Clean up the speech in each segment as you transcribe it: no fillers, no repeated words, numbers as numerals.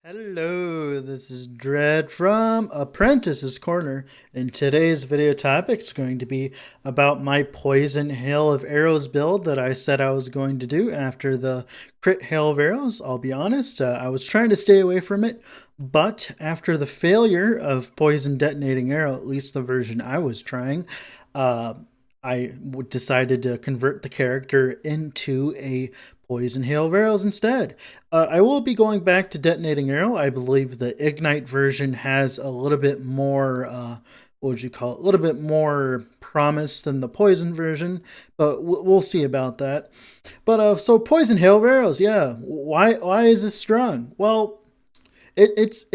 Hello, this is Dread from Apprentice's Corner, and today's video topic is going to be about my poison hail of arrows build that I said I was going to do after the crit hail of arrows. I'll be honest, I was trying to stay away from it, but after the failure of poison detonating arrow, at least the version I was trying, uh, decided to convert the character into a poison hail of arrows instead. I will be going back to detonating arrow. I believe the ignite version has a little bit more, what would you call it? A little bit more promise than the poison version, but we'll see about that. But so poison hail of arrows, yeah. Why is this strong? Well, it's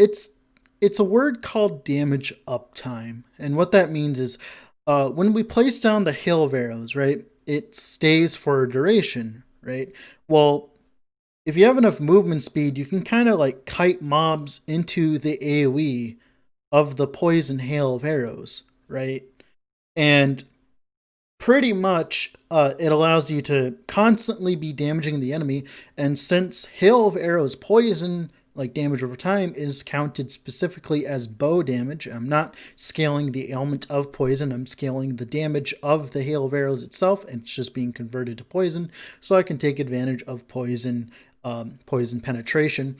a word called damage uptime, and what that means is when we place down the hail of arrows, right, it stays for a duration, right? Well, if you have enough movement speed, you can kind of like kite mobs into the AoE of the poison hail of arrows, right? And pretty much it allows you to constantly be damaging the enemy. And since hail of arrows poison like damage over time is counted specifically as bow damage, I'm not scaling the ailment of poison, I'm scaling the damage of the hail of arrows itself, and it's just being converted to poison, so I can take advantage of poison penetration.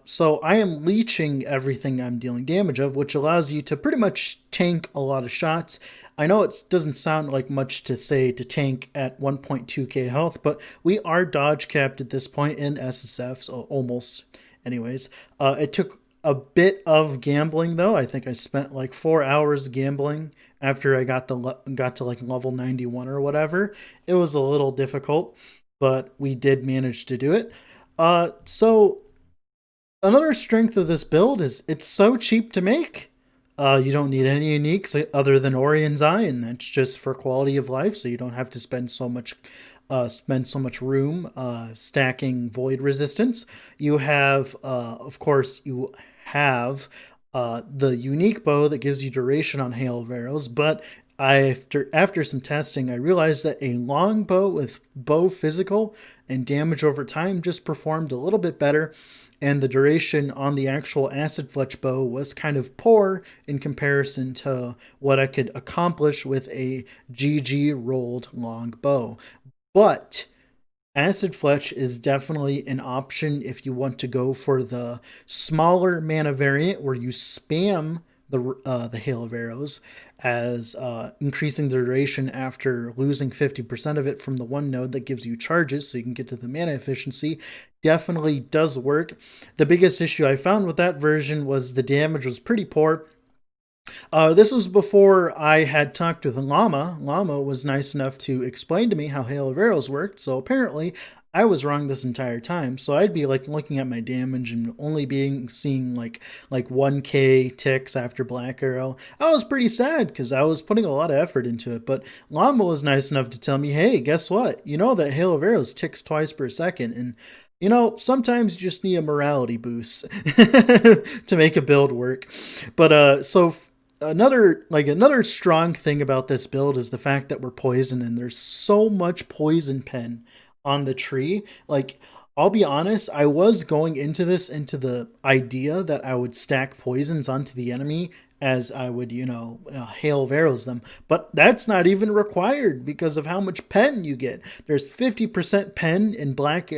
So I am leeching everything I'm dealing damage of, which allows you to pretty much tank a lot of shots. I know it doesn't sound like much to say to tank at 1.2k health, but we are dodge capped at this point in SSF, so almost. Anyways, it took a bit of gambling though. I think I spent like 4 hours gambling after I got to like level 91 or whatever. It was a little difficult, but we did manage to do it. So another strength of this build is it's so cheap to make. You don't need any uniques other than Orion's Eye, and that's just for quality of life, so you don't have to spend so much room stacking void resistance. You have, of course, you have the unique bow that gives you duration on hail of arrows, but after some testing, I realized that a long bow with bow physical and damage over time just performed a little bit better, and the duration on the actual acid fletch bow was kind of poor in comparison to what I could accomplish with a GG rolled long bow. But acid fletch is definitely an option if you want to go for the smaller mana variant where you spam the hail of arrows as increasing the duration after losing 50% of it from the one node that gives you charges so you can get to the mana efficiency. Definitely does work. The biggest issue I found with that version was the damage was pretty poor. This was before I had talked with Llama. Llama was nice enough to explain to me how Hail of Arrows worked, so apparently I was wrong this entire time. So I'd be like looking at my damage and only seeing like 1k ticks after Black Arrow. I was pretty sad because I was putting a lot of effort into it, but Llama was nice enough to tell me, hey, guess what? You know that Hail of Arrows ticks twice per second, and sometimes you just need a morality boost to make a build work. But another strong thing about this build is the fact that we're poison and there's so much poison pen on the tree. Like, I'll be honest, I was going into the idea that I would stack poisons onto the enemy as I would, hail of arrows them. But that's not even required because of how much pen you get. There's 50% pen in black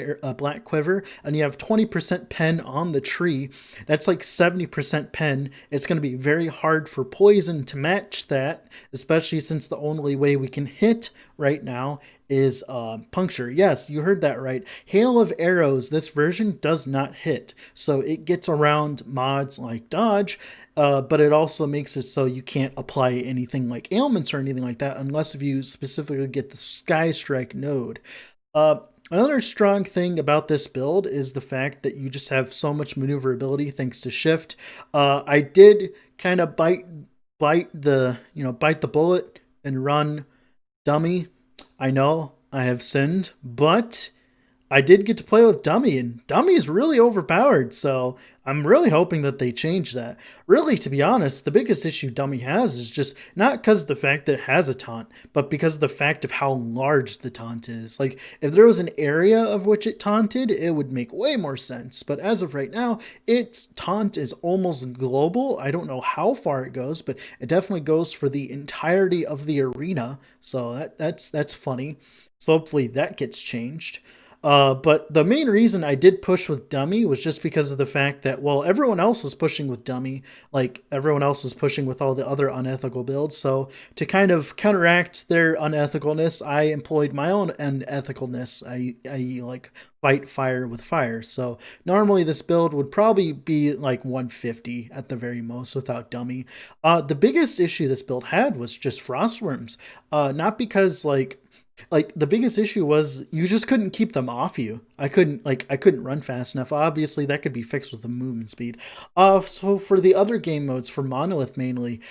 quiver, and you have 20% pen on the tree. That's like 70% pen. It's going to be very hard for poison to match that, especially since the only way we can hit right now is puncture. Yes, you heard that right. Hail of arrows, this version does not hit. So it gets around mods like dodge, but it also makes it so you can't apply anything like ailments or anything like that unless if you specifically get the Sky Strike node. Another strong thing about this build is the fact that you just have so much maneuverability thanks to shift. I did kind of bite the bullet and run dummy. I know I have sinned, but I did get to play with Dummy, and Dummy is really overpowered, so I'm really hoping that they change that. Really, to be honest, the biggest issue Dummy has is just not because of the fact that it has a taunt, but because of the fact of how large the taunt is. Like, if there was an area of which it taunted, it would make way more sense. But as of right now, its taunt is almost global. I don't know how far it goes, but it definitely goes for the entirety of the arena. So that's funny. So hopefully that gets changed. But the main reason I did push with Dummy was just because of the fact that, well, everyone else was pushing with Dummy, like everyone else was pushing with all the other unethical builds. So to kind of counteract their unethicalness, I employed my own unethicalness. I like fight fire with fire. So normally this build would probably be like 150 at the very most without Dummy. The biggest issue this build had was just frostworms. Not because like the biggest issue was you just couldn't keep them off you. I couldn't run fast enough. Obviously that could be fixed with the movement speed. So for the other game modes, for monolith mainly,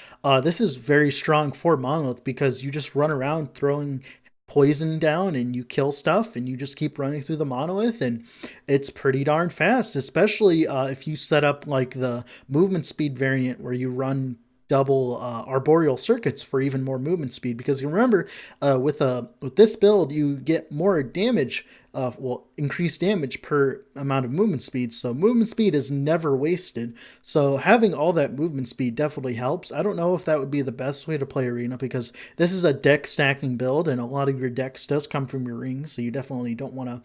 this is very strong for monolith because you just run around throwing poison down and you kill stuff and you just keep running through the monolith, and it's pretty darn fast, especially if you set up like the movement speed variant where you run double arboreal circuits for even more movement speed. Because you remember, with this build, you get more damage, well, increased damage per amount of movement speed. So movement speed is never wasted. So having all that movement speed definitely helps. I don't know if that would be the best way to play arena because this is a deck stacking build, and a lot of your decks does come from your rings. So you definitely don't want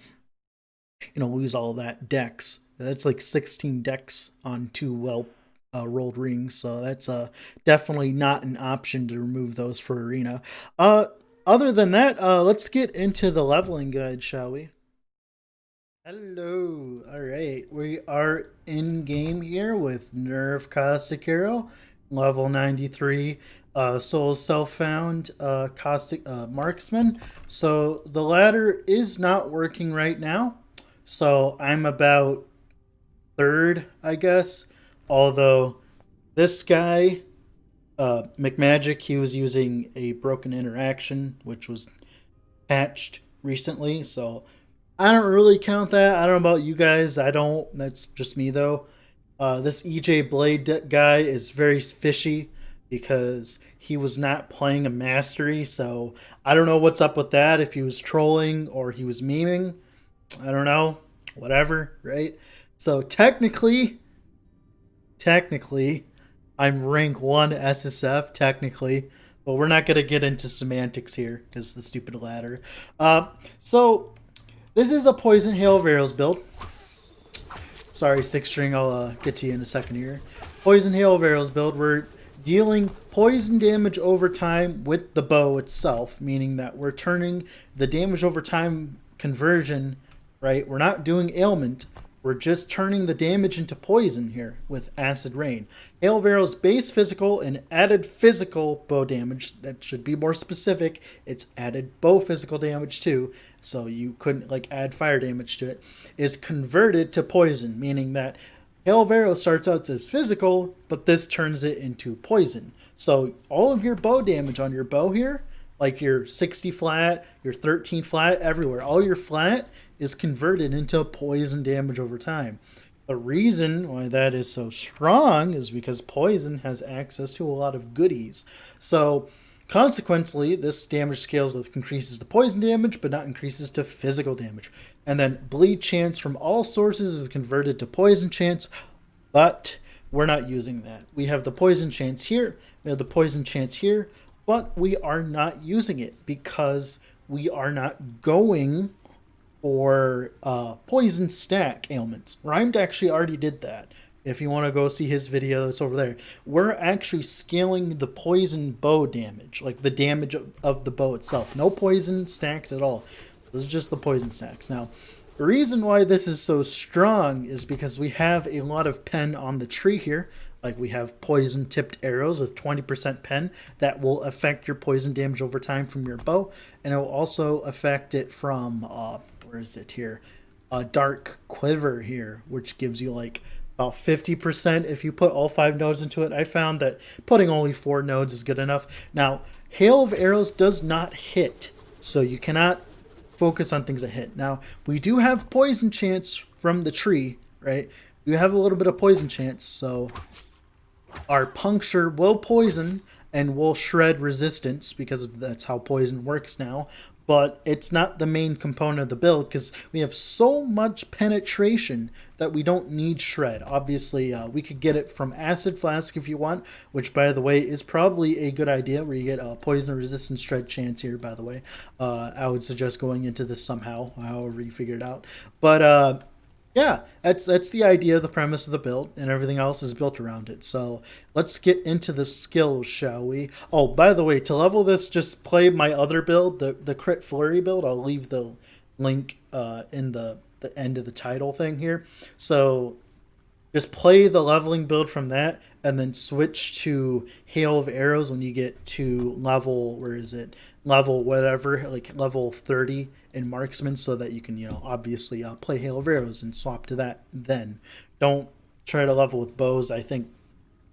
to lose all that decks. That's like 16 decks on two rolled rings, so that's definitely not an option to remove those for arena. Other than that, let's get into the leveling guide, shall we? Hello. All right, we are in game here with Nerve Caustic Hero, level 93. Soul Self Found Caustic Marksman. So the ladder is not working right now. So I'm about third, I guess. Although this guy, McMagic, he was using a broken interaction, which was patched recently. So I don't really count that. I don't know about you guys. I don't. That's just me, though. This EJ Blade guy is very fishy because he was not playing a mastery. So I don't know what's up with that. If he was trolling or he was memeing. I don't know. Whatever, right? So technically, I'm rank 1 SSF, technically, but we're not going to get into semantics here because the stupid ladder. So, this is a Poison Hail of Arrows build. Sorry, 6 string, I'll get to you in a second here. Poison Hail of Arrows build, we're dealing poison damage over time with the bow itself, meaning that we're turning the damage over time conversion, right? We're not doing ailment. We're just turning the damage into poison here with Acid Rain. Hail of Arrows base physical and added physical bow damage. That should be more specific. It's added bow physical damage too, so you couldn't like add fire damage to it. Is converted to poison, meaning that Hail of Arrows starts out as physical, but this turns it into poison. So all of your bow damage on your bow here, like your 60 flat, your 13 flat, everywhere, all your flat is converted into poison damage over time. The reason why that is so strong is because poison has access to a lot of goodies. So consequently, this damage scales with increases to poison damage, but not increases to physical damage. And then bleed chance from all sources is converted to poison chance, but we're not using that. We have the poison chance here, we have the poison chance here, but we are not using it because we are not going for poison stack ailments. Rhymed actually already did that. If you want to go see his video, it's over there. We're actually scaling the poison bow damage, like the damage of the bow itself. No poison stacks at all. This is just the poison stacks. Now, the reason why this is so strong is because we have a lot of pen on the tree here. Like we have poison tipped arrows with 20% pen that will affect your poison damage over time from your bow. And it will also affect it from, where is it here? Dark quiver here, which gives you like about 50% if you put all 5 nodes into it. I found that putting only 4 nodes is good enough. Now, Hail of Arrows does not hit, so you cannot focus on things that hit. Now, we do have poison chance from the tree, right? We have a little bit of poison chance, so our puncture will poison and will shred resistance because that's how poison works now. But it's not the main component of the build because we have so much penetration that we don't need shred. Obviously, we could get it from acid flask if you want, which, by the way, is probably a good idea where you get a poison resistant shred chance here, by the way. I would suggest going into this somehow, however you figure it out. But yeah, that's the idea, the premise of the build, and everything else is built around it. So let's get into the skills, shall we? Oh, by the way, to level this, just play my other build, the crit flurry build. I'll leave the link in the end of the title thing here. So just play the leveling build from that, and then switch to hail of arrows when you get to level, where is it? Level whatever, like level 30 in marksman, so that you can, obviously play hail of arrows and swap to that. Then don't try to level with bows. I think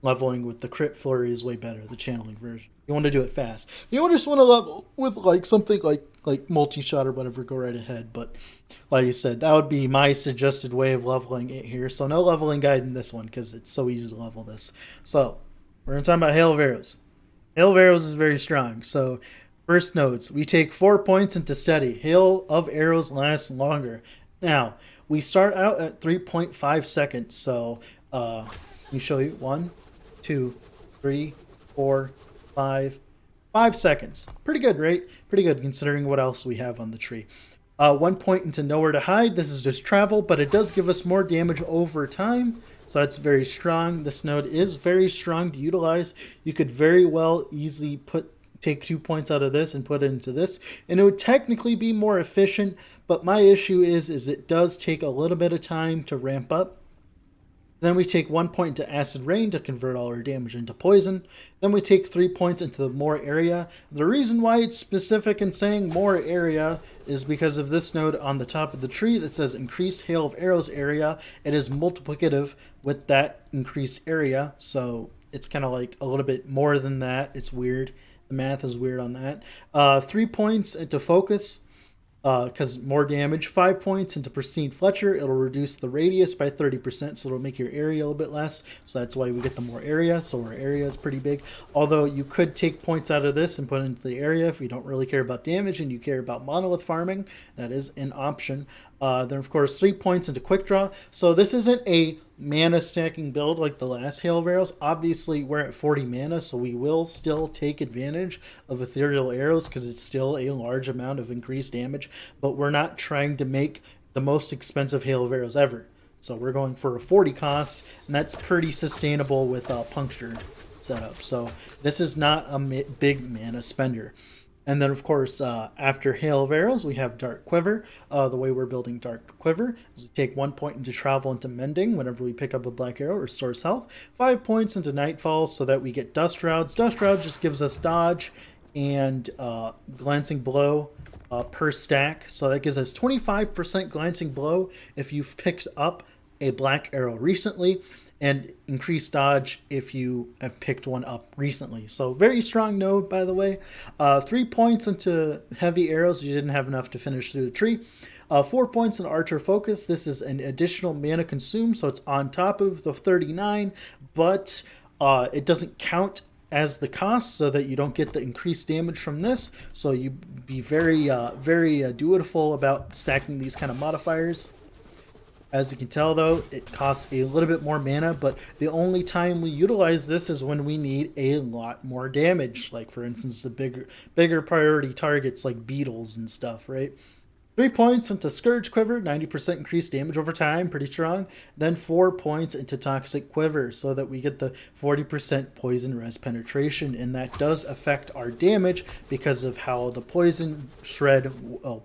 leveling with the crit flurry is way better, the channeling version. You want to do it fast. You just want to level with like something like multi-shot or whatever, go right ahead. But like I said, that would be my suggested way of leveling it here. So no leveling guide in this one because it's so easy to level this. So we're going to talk about hail of arrows. Hail of arrows is very strong. So first notes, we take 4 points into steady. Hail of arrows lasts longer. Now, we start out at 3.5 seconds. So let me show you. 1, 2, 3, 4, 5 seconds. Pretty good, right? Pretty good considering what else we have on the tree. 1 point into nowhere to hide. This is just travel, but it does give us more damage over time. So that's very strong. This node is very strong to utilize. You could very well easily take 2 points out of this and put it into this, and it would technically be more efficient. But my issue is it does take a little bit of time to ramp up. Then we take 1 point into acid rain to convert all our damage into poison. Then we take 3 points into the more area. The reason why it's specific in saying more area is because of this node on the top of the tree that says increase hail of arrows area. It is multiplicative with that increased area, so it's kind of like a little bit more than that. It's weird. The math is weird on that. 3 points into focus, because more damage. 5 points into pristine Fletcher. It'll reduce the radius by 30%, so it'll make your area a little bit less. So that's why we get the more area. So our area is pretty big. Although you could take points out of this and put it into the area if you don't really care about damage and you care about monolith farming. That is an option. Then, of course, 3 points into quick draw. So this isn't a mana stacking build like the last hail of arrows. Obviously, we're at 40 mana, so we will still take advantage of ethereal arrows because it's still a large amount of increased damage. But we're not trying to make the most expensive hail of arrows ever. So we're going for a 40 cost, and that's pretty sustainable with a puncture setup. So this is not a big mana spender. And then, of course, after hail of arrows, we have dark quiver. The way we're building dark quiver is we take 1 point into travel into mending whenever we pick up a black arrow, restores health. 5 points into nightfall so that we get dust shrouds. Dust shroud just gives us dodge and glancing blow per stack. So that gives us 25% glancing blow if you've picked up a black arrow recently, and increased dodge if you have picked one up recently. So very strong node, by the way. 3 points into heavy arrows. You didn't have enough to finish through the tree. 4 points in archer focus. This is an additional mana consumed, so it's on top of the 39, but it doesn't count as the cost, so that you don't get the increased damage from this. So you be very dutiful about stacking these kind of modifiers. As you can tell, though, it costs a little bit more mana, but the only time we utilize this is when we need a lot more damage. Like, for instance, the bigger priority targets like beetles and stuff, right? 3 points into Scourge Quiver, 90% increased damage over time, pretty strong. Then 4 points into Toxic Quiver, so that we get the 40% poison res penetration, and that does affect our damage because of how the poison shred,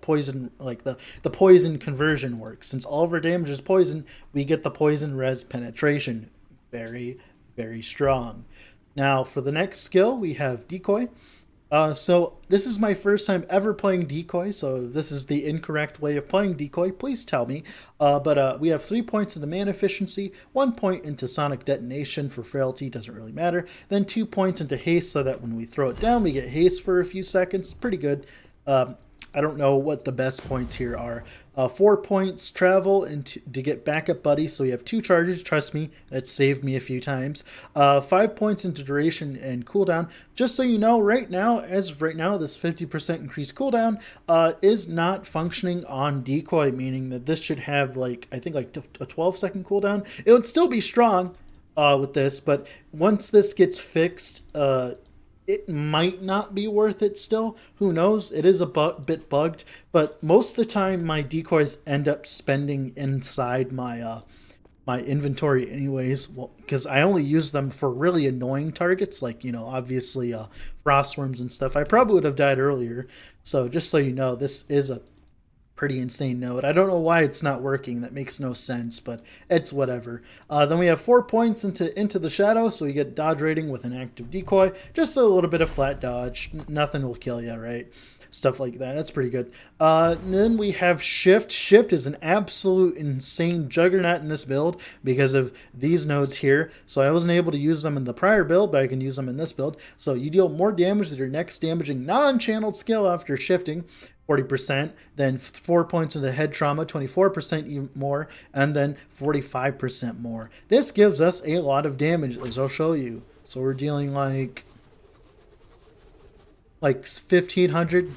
poison, like the poison conversion works. Since all of our damage is poison, we get the poison res penetration. Very, very strong. Now, for the next skill, we have Decoy. So this is my first time ever playing Decoy, so if this is the incorrect way of playing Decoy, please tell me. But we have 3 points into mana efficiency, 1 point into sonic detonation for frailty, doesn't really matter, then 2 points into haste so that when we throw it down, we get haste for a few seconds. Pretty good. I don't know what the best points here are. 4 points travel to get backup buddy, so we have 2 charges. Trust me, that saved me a few times. 5 points into duration and cooldown. Just so you know, right now, as of right now, this 50% increased cooldown is not functioning on Decoy, meaning that this should have like, I think like a 12-second cooldown. It would still be strong with this, but once this gets fixed, it might not be worth it still. Who knows? It is a bit bugged, but most of the time my decoys end up spending inside my inventory anyways, well, because I only use them for really annoying targets, like, you know, obviously frostworms and stuff. I probably would have died earlier, so just so you know, this is a pretty insane node. I don't know why it's not working. That makes no sense, but it's whatever. Then we have 4 points into the shadow, so we get dodge rating with an active decoy. Just a little bit of flat dodge. Nothing will kill you, right? Stuff like that. That's pretty good. Then we have shift. Shift is an absolute insane juggernaut in this build because of these nodes here. So I wasn't able to use them in the prior build, but I can use them in this build. So you deal more damage with your next damaging non-channeled skill after shifting. 40%, then 4 points into head trauma, 24% even more, and then 45% more. This gives us a lot of damage, as I'll show you. So we're dealing like 1,500.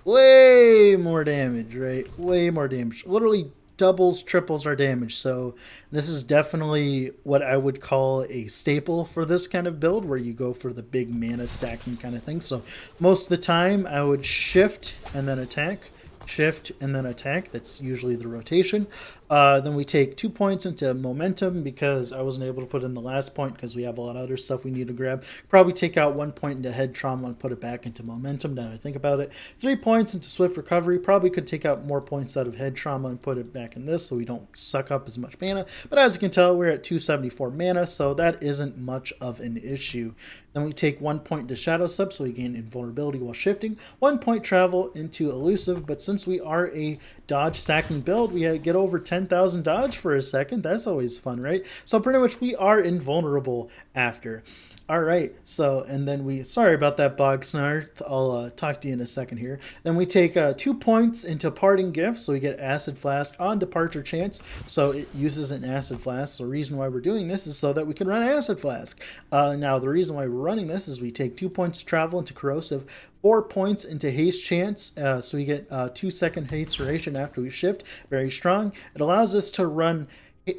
Way more damage, right? Way more damage. Literally doubles, triples our damage. So this is definitely what I would call a staple for this kind of build, where you go for the big mana stacking kind of thing. So most of the time I would shift and then attack, shift and then attack. That's usually the rotation. Then we take 2 points into momentum because I wasn't able to put in the last point because we have a lot of other stuff we need to grab. Probably take out 1 point into head trauma and put it back into momentum now that I think about it. 3 points into swift recovery. Probably could take out more points out of head trauma and put it back in this so we don't suck up as much mana. But as you can tell, we're at 274 mana, so that isn't much of an issue. Then we take 1 point into shadow sub, so we gain invulnerability while shifting. 1 point travel into elusive, but since we are a dodge stacking build, we get over 10,000 dodge for a second. That's always fun, right? So pretty much we are invulnerable after. All right, so, and then sorry about that, Bog Snarth. I'll talk to you in a second here. Then we take 2 points into Parting Gift, so we get Acid Flask on Departure Chance, so it uses an Acid Flask. The reason why we're doing this is so that we can run Acid Flask. Now, the reason why we're running this is we take 2 points to Travel into Corrosive, 4 points into Haste Chance, so we get 2-second haste duration after we shift. Very strong. It allows us to run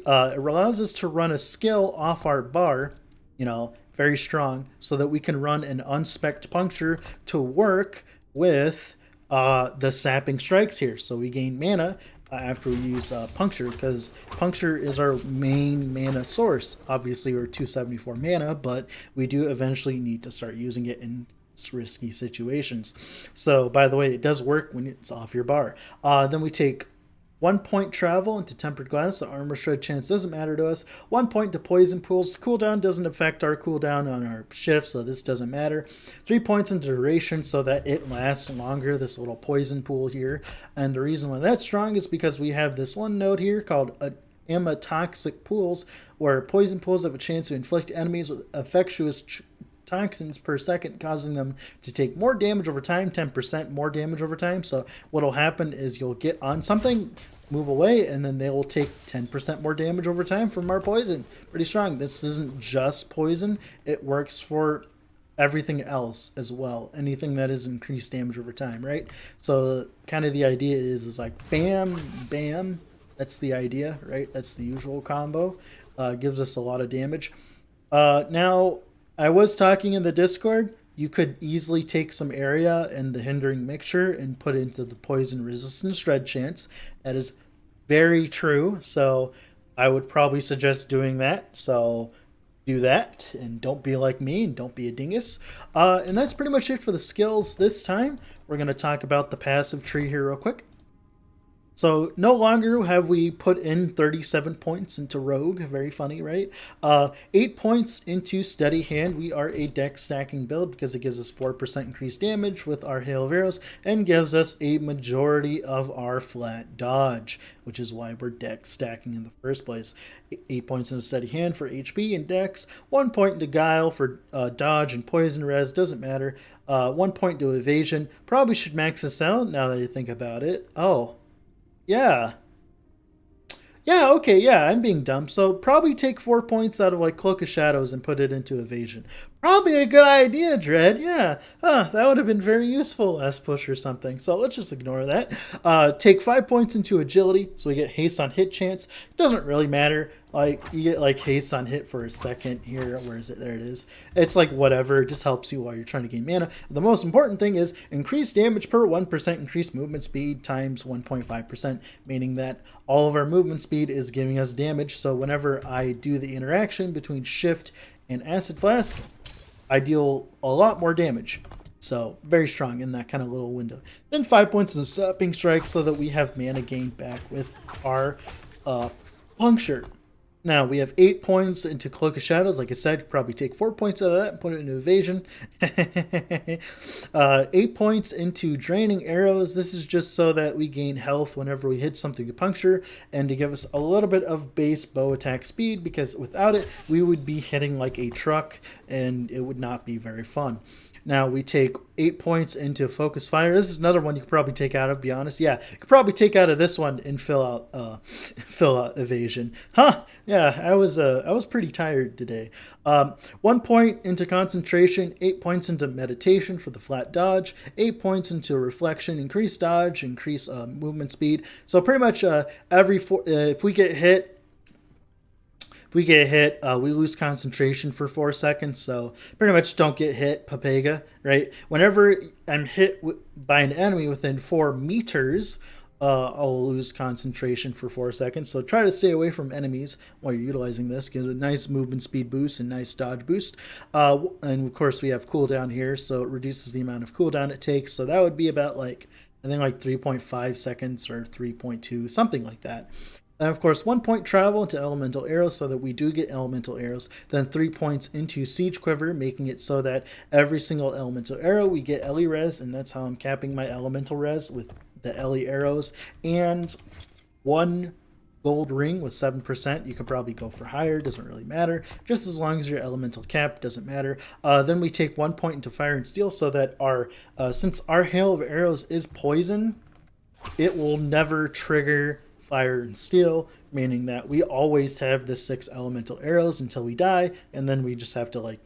a skill off our bar, you know, very strong, so that we can run an unspec'd puncture to work with the sapping strikes here. So we gain mana after we use puncture, because puncture is our main mana source. Obviously we're 274 mana, but we do eventually need to start using it in risky situations. So by the way, it does work when it's off your bar. Then we take 1 point travel into Tempered Glass. The armor shred chance doesn't matter to us. 1 point to Poison Pools. Cooldown doesn't affect our cooldown on our shift, so this doesn't matter. 3 points into Duration so that it lasts longer, this little Poison Pool here. And the reason why that's strong is because we have this one node here called Amatoxic Pools, where Poison Pools have a chance to inflict enemies with infectious toxins per second, causing them to take more damage over time, 10% more damage over time. So what'll happen is you'll get on something, move away, and then they will take 10% more damage over time from our poison. Pretty strong. This isn't just poison. It works for everything else as well. Anything that is increased damage over time, right? So kind of the idea is like bam, bam. That's the idea, right? That's the usual combo. Gives us a lot of damage. Now, I was talking in the Discord, you could easily take some area in the hindering mixture and put it into the poison resistant shred chance. That is very true. So I would probably suggest doing that. So do that and don't be like me and don't be a dingus. And that's pretty much it for the skills this time. We're going to talk about the passive tree here real quick. So no longer have we put in 37 points into Rogue. Very funny, right? 8 points into Steady Hand. We are a deck stacking build because it gives us 4% increased damage with our Hail of Arrows and gives us a majority of our flat dodge, which is why we're deck stacking in the first place. 8 points into Steady Hand for HP and dex. 1 point into Guile for dodge and poison res. Doesn't matter. 1 point to evasion. Probably should max this out now that you think about it. Oh. Yeah. Yeah, okay, yeah, I'm being dumb. So probably take 4 points out of like Cloak of Shadows and put it into evasion. Probably a good idea, Dread. Yeah, that would have been very useful as push or something. So let's just ignore that. Take 5 points into agility, so we get haste on hit chance. Doesn't really matter. Like you get like haste on hit for a second here. Where is it? There it is. It's like whatever. It just helps you while you're trying to gain mana. The most important thing is increased damage per 1% increased movement speed times 1.5%, meaning that all of our movement speed is giving us damage. So whenever I do the interaction between shift and acid flask, I deal a lot more damage. So very strong in that kind of little window. Then 5 points in Sapping Strike so that we have mana gained back with our puncture. Now we have 8 points into Cloak of Shadows. Like I said, probably take 4 points out of that and put it into evasion. 8 points into Draining Arrows. This is just so that we gain health whenever we hit something to puncture and to give us a little bit of base bow attack speed, because without it we would be hitting like a truck and it would not be very fun. Now we take 8 points into Focus Fire. This is another one you could probably take out of, be honest. Yeah, you could probably take out of this one and fill out evasion. Huh? Yeah, I was pretty tired today. 1 point into Concentration, 8 points into Meditation for the flat dodge, 8 points into Reflection, increase dodge, increase movement speed. So pretty much if we get hit. If we get hit, we lose concentration for 4 seconds, so pretty much don't get hit, Papega, right? Whenever I'm hit by an enemy within 4 meters, I'll lose concentration for 4 seconds. So try to stay away from enemies while you're utilizing this. Get a nice movement speed boost and nice dodge boost. And of course we have cooldown here, so it reduces the amount of cooldown it takes. So that would be about like, I think like 3.5 seconds or 3.2, something like that. And of course, 1 point travel into Elemental Arrows so that we do get Elemental Arrows. Then 3 points into Siege Quiver, making it so that every single Elemental Arrow we get Ellie Res, and that's how I'm capping my Elemental Res with the Ellie Arrows. And 1 gold ring with 7%. You could probably go for higher, doesn't really matter. Just as long as your elemental cap, doesn't matter. Then we take 1 point into Fire and Steel so that since our Hail of Arrows is poison, it will never trigger Fire and Steel, meaning that we always have the 6 elemental arrows until we die, and then we just have to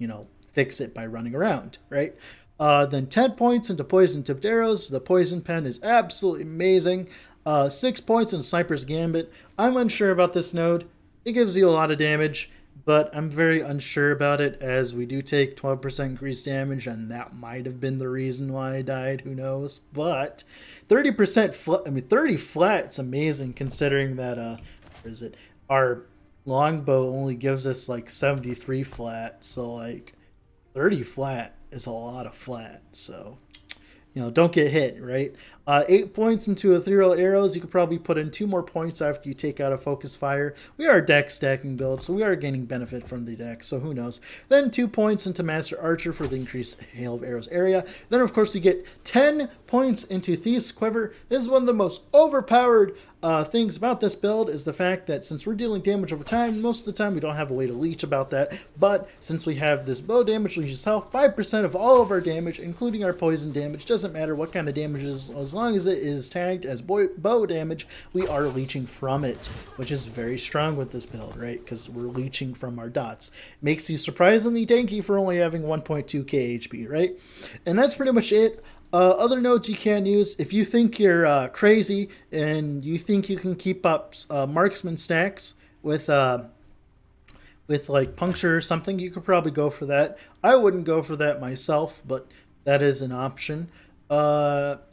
fix it by running around, right? Then 10 points into Poison Tipped Arrows. The Poison Pen is absolutely amazing. 6 points in Sniper's Gambit. I'm unsure about this node. It gives you a lot of damage, but I'm very unsure about it as we do take 12% increased damage, and that might have been the reason why I died. Who knows? But 30% flat. 30 flat. It's amazing considering that where is it? Our longbow only gives us like 73 flat, so like 30 flat is a lot of flat. So don't get hit, right? 8 points into Ethereal Arrows. You could probably put in 2 more points after you take out a Focus Fire. We are a deck stacking build, so we are gaining benefit from the deck, so who knows. Then 2 points into Master Archer for the increased Hail of Arrows area. Then, of course, you get 10 points into Thief's Quiver. This is one of the most overpowered things about this build, is the fact that since we're dealing damage over time, most of the time we don't have a way to leech about that, but since we have this bow damage leeches health, 5% of all of our damage, including our poison damage, doesn't matter what kind of damage it is, as long as it is tagged as bow damage, we are leeching from it, which is very strong with this build, right? Because we're leeching from our dots. Makes you surprisingly tanky for only having 1.2k HP, right? And that's pretty much it. Other notes you can use, if you think you're crazy and you think you can keep up marksman stacks with like puncture or something, you could probably go for that. I wouldn't go for that myself, but that is an option.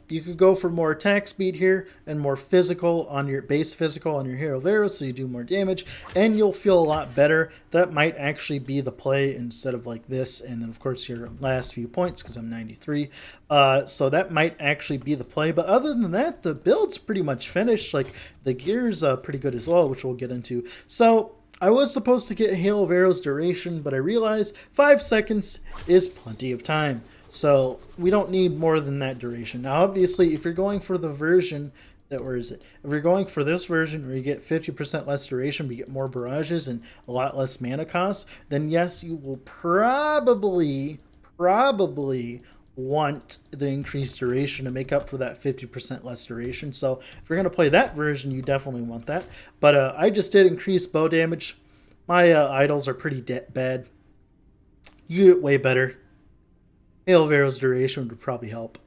You could go for more attack speed here and more physical on your base physical on your hero Vero, so you do more damage and you'll feel a lot better. That might actually be the play instead of like this, and then of course your last few points because I'm 93. So that might actually be the play. But other than that, the build's pretty much finished. Like the gear's pretty good as well, which we'll get into. So I was supposed to get Hail of Arrows duration, but I realized 5 seconds is plenty of time. So we don't need more than that duration. Now, obviously, if you're going for the version that, where is it? If you're going for this version where you get 50% less duration, but you get more barrages and a lot less mana cost, then yes, you will probably want the increased duration to make up for that 50% less duration. So if you're going to play that version, you definitely want that. But I just did increase bow damage. My idols are pretty bad. You get way better. Hail of Arrows duration would probably help.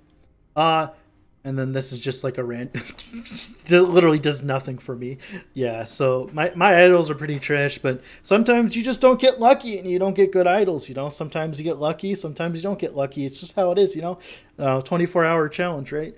And then this is just like a rant. It literally does nothing for me. Yeah, so my idols are pretty trash, but sometimes you just don't get lucky and you don't get good idols, you know? Sometimes you get lucky, sometimes you don't get lucky. It's just how it is, you know? 24-hour challenge, right?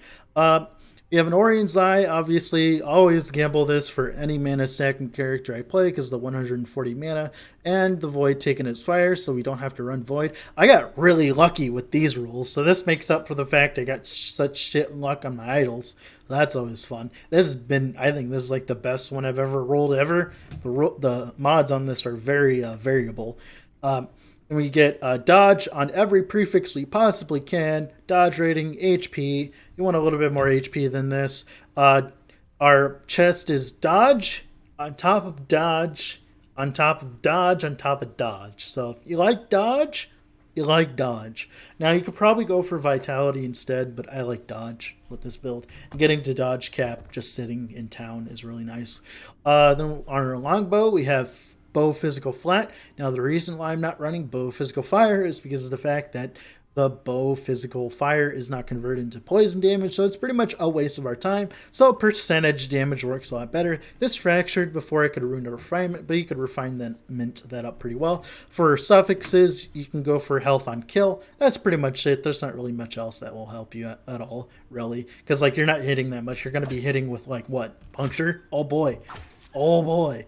You have an Orion's Eye, obviously. Always gamble this for any mana stacking character I play because the 140 mana and the Void taking its fire, so we don't have to run Void. I got really lucky with these rules, so this makes up for the fact I got such shit luck on my idols. That's always fun. This has been, I think this is like the best one I've ever rolled ever. The mods on this are very variable. And we get dodge on every prefix we possibly can. Dodge rating, HP. You want a little bit more HP than this. Our chest is dodge on top of dodge on top of dodge on top of dodge. So if you like dodge, you like dodge. Now you could probably go for vitality instead, but I like dodge with this build. Getting to dodge cap just sitting in town is really nice. Then on our longbow, we have bow physical flat. Now the reason why I'm not running bow physical fire is because of the fact that the bow physical fire is not converted into poison damage, so it's pretty much a waste of our time. So percentage damage works a lot better. This fractured before I could ruin a refinement, but you could refine that up pretty well. For suffixes, you can go for health on kill. That's pretty much it. There's not really much else that will help you at all, really, because like you're not hitting that much. You're going to be hitting with like what, puncture? Oh boy, oh boy.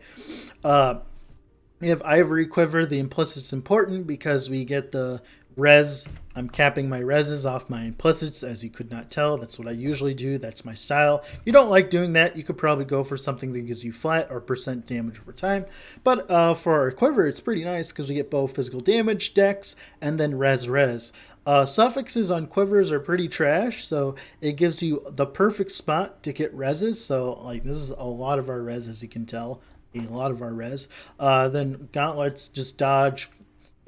We have Ivory Quiver. The implicit's important because we get the res. I'm capping my reses off my implicits, as you could not tell. That's what I usually do. That's my style. If you don't like doing that, you could probably go for something that gives you flat or percent damage over time. But for our quiver, it's pretty nice because we get both physical damage, dex, and then res. Suffixes on quivers are pretty trash, so it gives you the perfect spot to get reses. So like this is a lot of our res, as you can tell. A lot of our res. Then gauntlets, just dodge,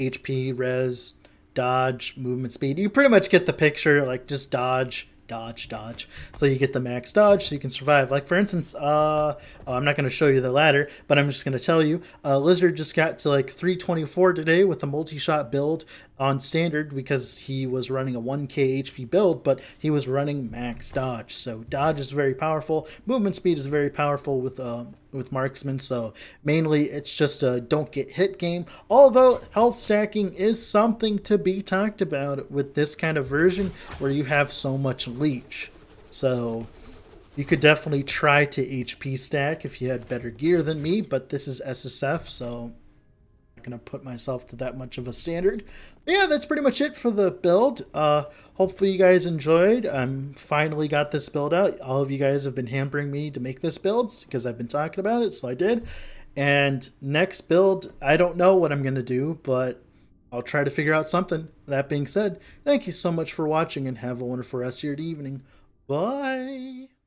HP, res, dodge, movement speed. You pretty much get the picture, like just dodge. So you get the max dodge so you can survive. Like for instance, I'm not going to show you the ladder, but I'm just going to tell you, Lizard just got to like 324 today with a multi-shot build on standard because he was running a 1k HP build, but he was running max dodge. So dodge is very powerful. Movement speed is very powerful with Marksman, so mainly it's just a don't get hit game, although health stacking is something to be talked about with this kind of version where you have so much leech. So you could definitely try to HP stack if you had better gear than me, but this is SSF, so I'm not going to put myself to that much of a standard. But yeah, that's pretty much it for the build. Hopefully you guys enjoyed. Finally got this build out. All of you guys have been hampering me to make this build because I've been talking about it, so I did. And next build, I don't know what I'm going to do, but I'll try to figure out something. That being said, thank you so much for watching and have a wonderful rest of your evening. Bye!